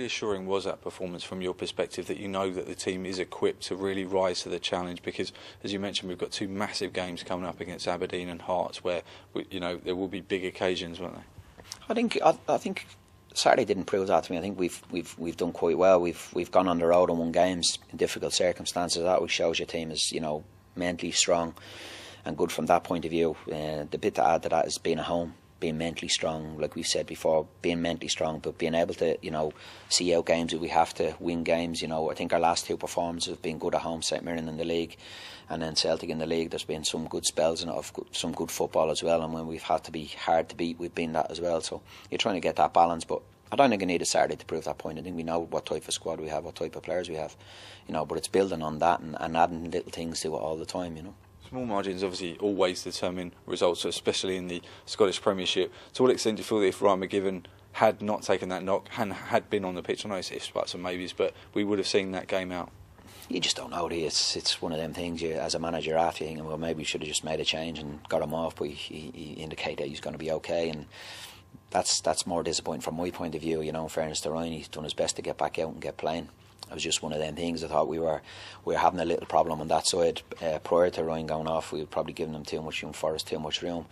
reassuring was that performance from your perspective, that you know that the team is equipped to really rise to the challenge? Because, as you mentioned, we've got two massive games coming up against Aberdeen and Hearts, where there will be big occasions, won't they? I think Saturday didn't prove that to me. I think we've done quite well. We've gone on the road and won games in difficult circumstances. That always shows your team is mentally strong and good from that point of view. The bit to add to that is being at home, being mentally strong, like we've said before, being mentally strong, but being able to, see out games if we have to, win games. I think our last two performances have been good at home, St Mirren in the league and then Celtic in the league. There's been some good spells and some good football as well, and when we've had to be hard to beat, we've been that as well. So you're trying to get that balance, but I don't think I need a Saturday to prove that point. I think we know what type of squad we have, what type of players we have, but it's building on that and adding little things to it all the time. Small margins obviously always determine results, especially in the Scottish Premiership. To what extent do you feel that if Ryan McGiven had not taken that knock and had been on the pitch, I know it's ifs, buts and maybes, but we would have seen that game out? You just don't know. It's one of them things, as a manager, after you think, well, maybe we should have just made a change and got him off, but he indicated he's going to be okay, and that's more disappointing from my point of view. In fairness to Ryan, he's done his best to get back out and get playing. It was just one of them things. I thought we were having a little problem on that side. Prior to Ryan going off, we were probably giving him too much room for us, too much room.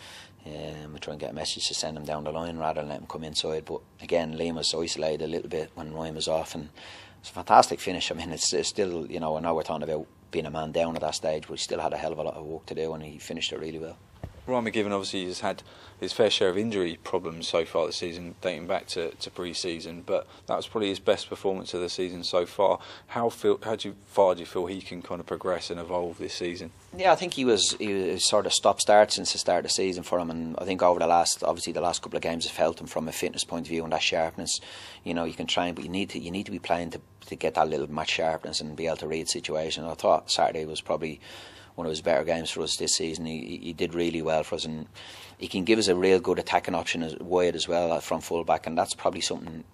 We try and get a message to send him down the line rather than let him come inside. But again, Liam was isolated a little bit when Ryan was off, and it's a fantastic finish. I mean, it's still, I know we're talking about being a man down at that stage, but he still had a hell of a lot of work to do, and he finished it really well. Ryan McGiven obviously has had his fair share of injury problems so far this season, dating back to pre-season, but that was probably his best performance of the season so far. How far do you feel he can kind of progress and evolve this season? Yeah, I think he was sort of stop-start since the start of the season for him, and I think over the last couple of games have felt him from a fitness point of view and that sharpness. You can train, but you need to be playing to get that little match sharpness and be able to read situations. I thought Saturday was probably one of his better games for us this season. He did really well for us, and he can give us a real good attacking option wide as well from full back, and that's probably something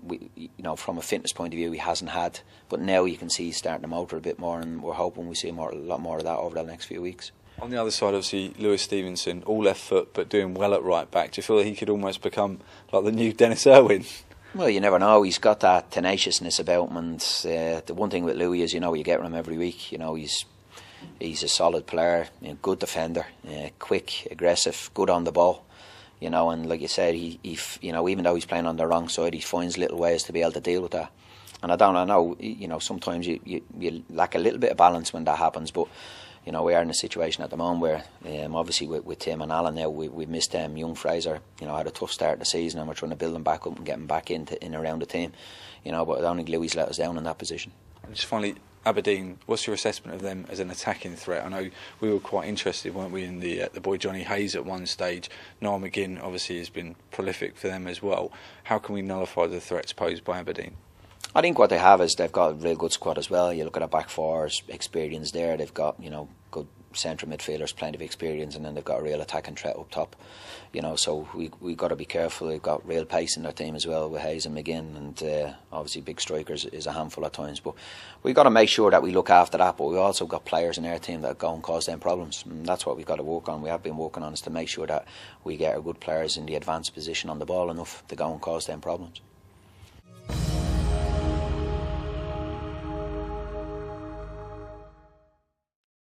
from a fitness point of view he hasn't had, but now you can see he's starting to motor a bit more, and we're hoping we see a lot more of that over the next few weeks. On the other side, obviously, Lewis Stevenson, all left foot but doing well at right back. Do you feel that he could almost become like the new Dennis Irwin? Well, you never know. He's got that tenaciousness about him, and the one thing with Louis is, you get him every week. He's a solid player, good defender, quick, aggressive, good on the ball. And like you said, he even though he's playing on the wrong side, he finds little ways to be able to deal with that. And I know, sometimes you lack a little bit of balance when that happens, but we are in a situation at the moment where obviously with Tim and Alan now, we missed young Fraser. Had a tough start of the season, and we're trying to build him back up and get him back in around the team. But I don't think Louis let us down in that position. And just finally, Aberdeen, what's your assessment of them as an attacking threat? I know we were quite interested, weren't we, in the boy Johnny Hayes at one stage. Noel McGinn obviously has been prolific for them as well. How can we nullify the threats posed by Aberdeen? I think what they have is they've got a real good squad as well. You look at our back fours, experience there. They've got good central midfielders, plenty of experience, and then they've got a real attacking threat up top. So we got to be careful. They've got real pace in their team as well with Hayes and McGinn, and obviously big strikers is a handful at times. But we got to make sure that we look after that. But we also got players in our team that go and cause them problems, and that's what we've got to work on. We have been working on is to make sure that we get our good players in the advanced position on the ball enough to go and cause them problems.